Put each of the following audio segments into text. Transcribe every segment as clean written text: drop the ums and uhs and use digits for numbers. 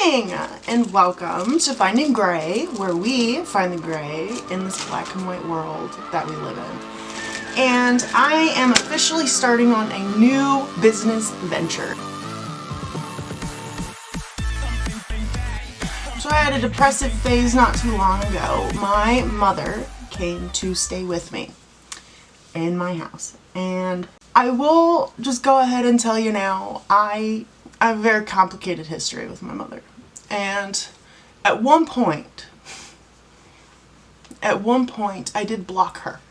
morning and welcome to Finding Gray, where we find the gray in this black and white world that we live in. And I am officially starting on a new business venture. So I had a depressive phase not too long ago. My mother came to stay with me in my house, and I will just go ahead and tell you now, I have a very complicated history with my mother. And at one point I did block her,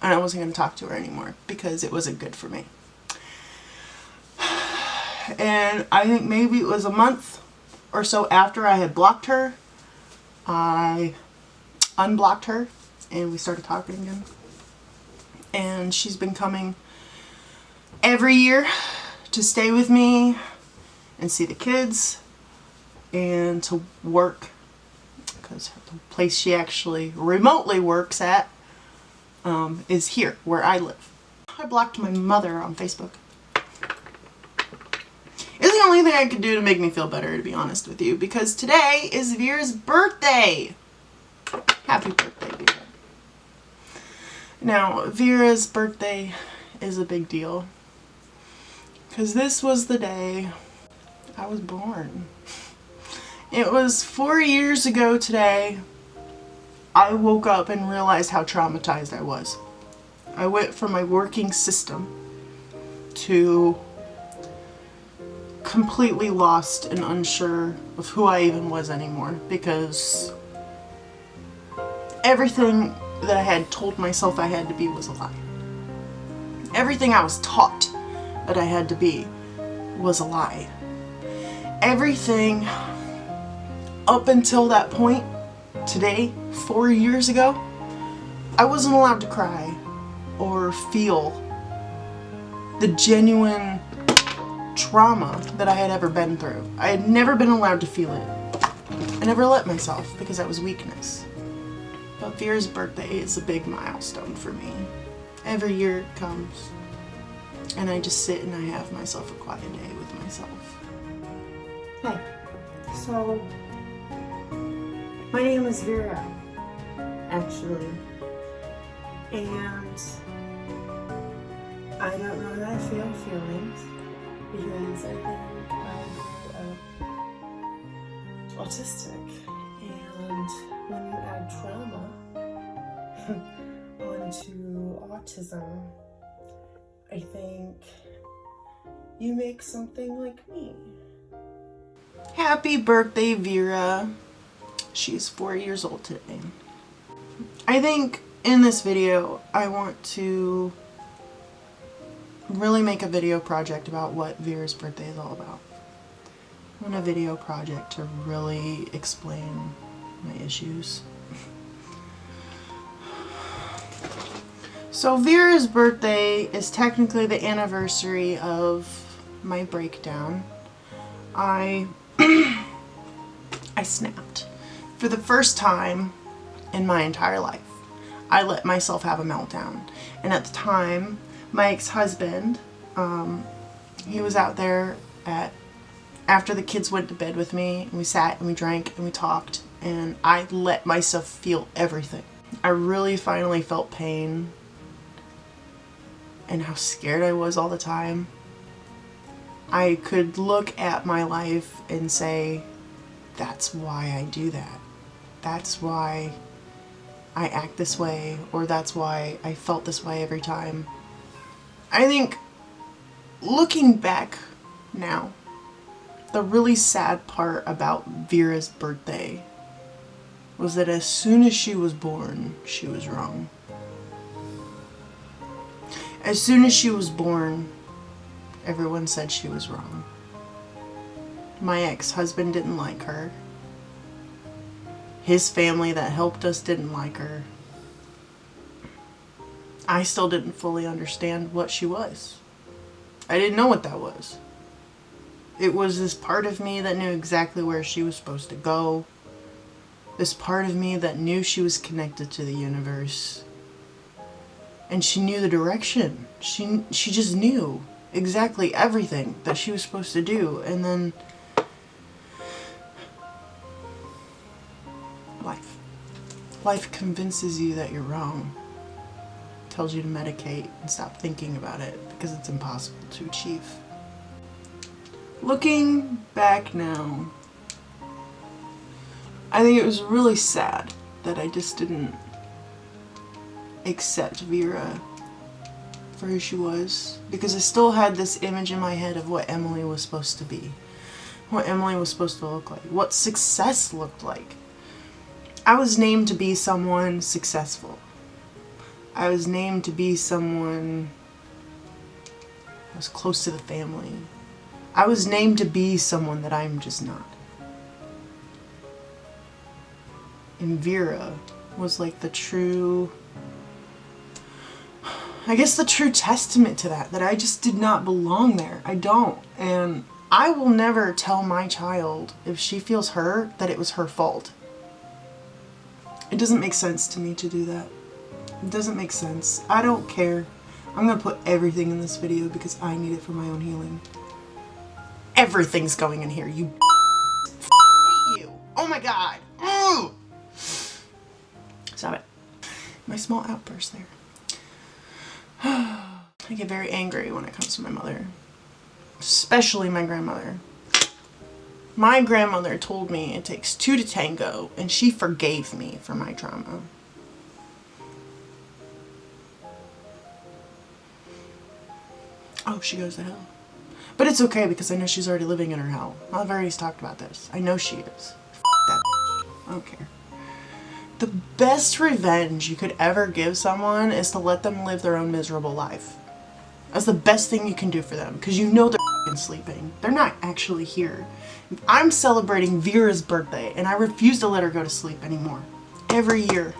and I wasn't going to talk to her anymore because it wasn't good for me. And I think maybe it was a month or so after I had blocked her, I unblocked her and we started talking again. And she's been coming every year to stay with me and see the kids and to work, because the place she actually remotely works at is here where I live. I blocked my mother on Facebook. It's the only thing I could do to make me feel better, to be honest with you, because today is Vera's birthday. Happy birthday, Vera. Now, Vera's birthday is a big deal because this was the day I was born. It was 4 years ago today. I woke up and realized how traumatized I was. I went from my working system to completely lost and unsure of who I even was anymore, because everything that I had told myself I had to be was a lie. Everything I was taught that I had to be was a lie. Everything up until that point, today, 4 years ago, I wasn't allowed to cry or feel the genuine trauma that I had ever been through. I had never been allowed to feel it. I never let myself because that was weakness. But Vera's birthday is a big milestone for me. Every year it comes, and I just sit and I have myself a quiet day with myself. Hey, so my name is Vera, actually, and I don't know how to feel feelings because I think I'm autistic, and when you add trauma onto autism, I think you make something like me. Happy birthday, Vera. She's 4 years old today. I think in this video I want to really make a video project about what Vera's birthday is all about. I want a video project to really explain my issues. So Vera's birthday is technically the anniversary of my breakdown. I snapped. For the first time in my entire life, I let myself have a meltdown. And at the time, my ex-husband, he was out there after the kids went to bed with me, and we sat and we drank and we talked, and I let myself feel everything. I really finally felt pain and how scared I was all the time. I could look at my life and say, that's why I do that. That's why I act this way, or that's why I felt this way every time. I think looking back now, the really sad part about Vera's birthday was that as soon as she was born, she was wrong. As soon as she was born, everyone said she was wrong. My ex-husband didn't like her. His family that helped us didn't like her. I still didn't fully understand what she was. I didn't know what that was. It was this part of me that knew exactly where she was supposed to go. This part of me that knew she was connected to the universe. And she knew the direction. She just knew exactly everything that she was supposed to do. And then life. Life convinces you that you're wrong. Tells you to medicate and stop thinking about it because it's impossible to achieve. Looking back now, I think it was really sad that I just didn't accept Vera for who she was, because I still had this image in my head of what Emily was supposed to be, what Emily was supposed to look like, what success looked like. I was named to be someone successful. I was named to be someone that was close to the family. I was named to be someone that I'm just not. And Vera was like the true, I guess the true testament to that I just did not belong there. I don't. And I will never tell my child, if she feels hurt, that it was her fault. It doesn't make sense to me to do that. It doesn't make sense. I don't care. I'm gonna put everything in this video because I need it for my own healing. Everything's going in here, you hate you. Oh my god. Ooh. Stop it. My small outburst there. I get very angry when it comes to my mother. Especially my grandmother. My grandmother told me it takes two to tango, and she forgave me for my trauma. Oh, she goes to hell. But it's okay because I know she's already living in her hell. I've already talked about this. I know she is. F that bitch. I don't care. The best revenge you could ever give someone is to let them live their own miserable life. That's the best thing you can do for them, because you know they're f***ing sleeping. They're not actually here. I'm celebrating Vera's birthday, and I refuse to let her go to sleep anymore. Every year,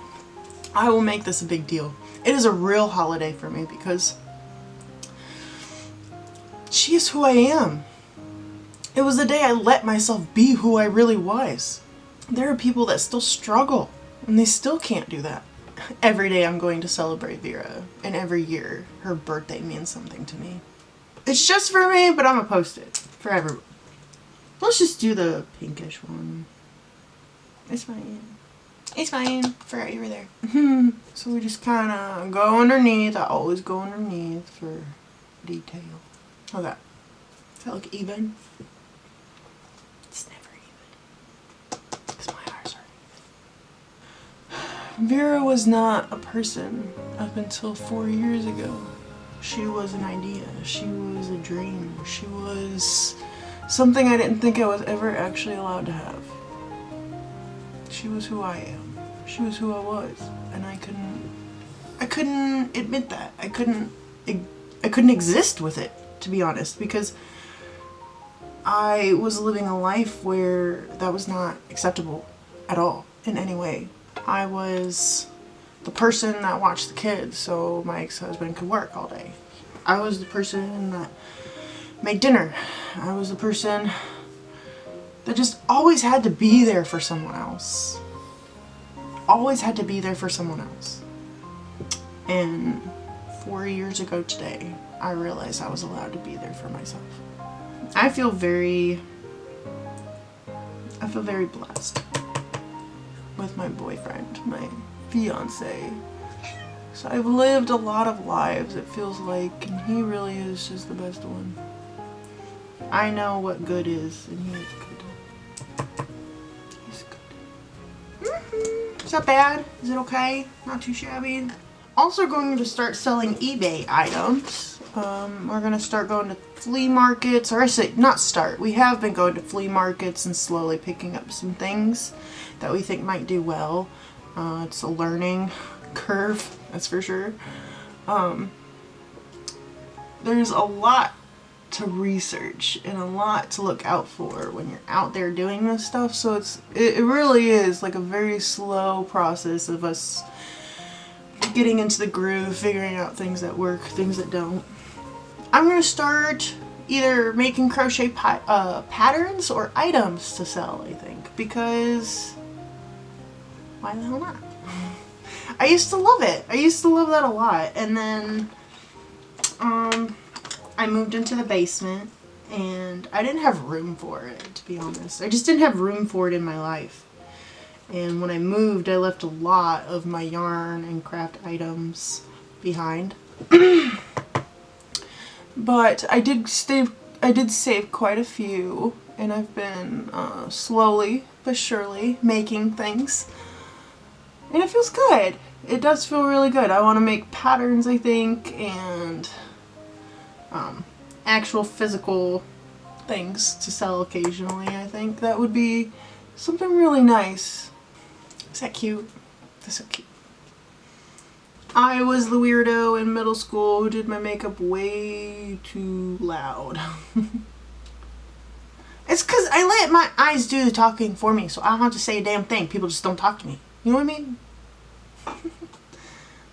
I will make this a big deal. It is a real holiday for me because she is who I am. It was the day I let myself be who I really was. There are people that still struggle, and they still can't do that. Every day I'm going to celebrate Vera, and every year her birthday means something to me. It's just for me, but I'm gonna post it for everyone. Let's just do the pinkish one. It's fine. It's fine. Forgot you were there. So we just kind of go underneath. I always go underneath for detail. How's that? Does that look even? It's never even. Because my eyes are even. Vera was not a person up until 4 years ago. She was an idea. She was a dream. She was something I didn't think I was ever actually allowed to have. She was who I am. She was who I was. And I couldn't admit that. I couldn't exist with it, to be honest, because I was living a life where that was not acceptable at all in any way. I was the person that watched the kids so my ex-husband could work all day. I was the person that made dinner. I was the person that just always had to be there for someone else. Always had to be there for someone else. And 4 years ago today, I realized I was allowed to be there for myself. I feel very blessed with my boyfriend, my fiance. So I've lived a lot of lives, it feels like, and he really is just the best one. I know what good is, and he is good. He's good. Is that bad? Is it okay? Not too shabby? Also going to start selling eBay items. We're going to start going to flea markets, or I say not start. We have been going to flea markets and slowly picking up some things that we think might do well. It's a learning curve, that's for sure. There's a lot to research and a lot to look out for when you're out there doing this stuff, so it really is like a very slow process of us getting into the groove, figuring out things that work, things that don't. I'm gonna start either making crochet patterns or items to sell, I think, because why the hell not? I used to love it. I used to love that a lot, and then I moved into the basement and I didn't have room for it, to be honest. I just didn't have room for it in my life. And when I moved, I left a lot of my yarn and craft items behind. But I did save quite a few, and I've been slowly but surely making things. And it feels good. It does feel really good. I want to make patterns, I think, and actual physical things to sell occasionally. I think that would be something really nice. Is that cute? That's so cute. I was the weirdo in middle school who did my makeup way too loud. It's because I let my eyes do the talking for me, so I don't have to say a damn thing. People just don't talk to me. You know what I mean?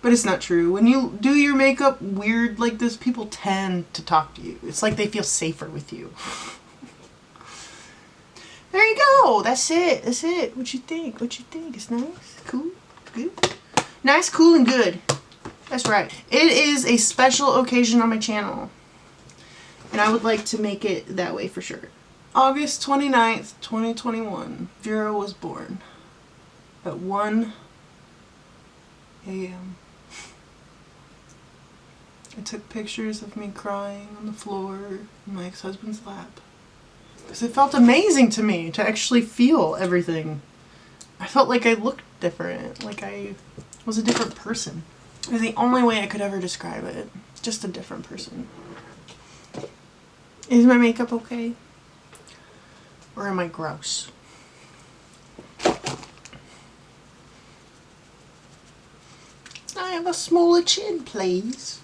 But it's not true. When you do your makeup weird like this, people tend to talk to you. It's like they feel safer with you. There you go. That's it. That's it. What you think? What you think? It's nice? Cool? Good? Nice, cool, and good. That's right. It is a special occasion on my channel. And I would like to make it that way for sure. August 29th, 2021. Vera was born at 1 a.m. I took pictures of me crying on the floor in my ex-husband's lap. Because it felt amazing to me to actually feel everything. I felt like I looked different, like I was a different person. It was the only way I could ever describe it. Just a different person. Is my makeup okay? Or am I gross? I have a smaller chin, please.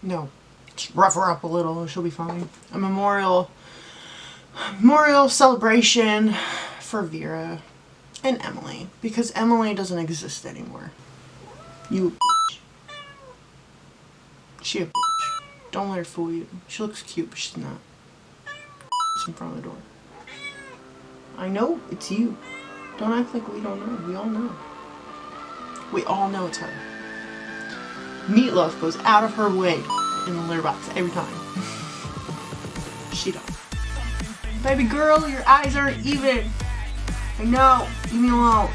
No. Just rough her up a little, she'll be fine. A memorial celebration for Vera and Emily, because Emily doesn't exist anymore. You a bitch. She a bitch. Don't let her fool you. She looks cute, but she's not. It's in front of the door. I know, it's you. Don't act like we don't know. We all know. We all know it's her. Meatloaf goes out of her way in the litter box every time. She don't. Baby girl, your eyes aren't even. I know. Leave me alone.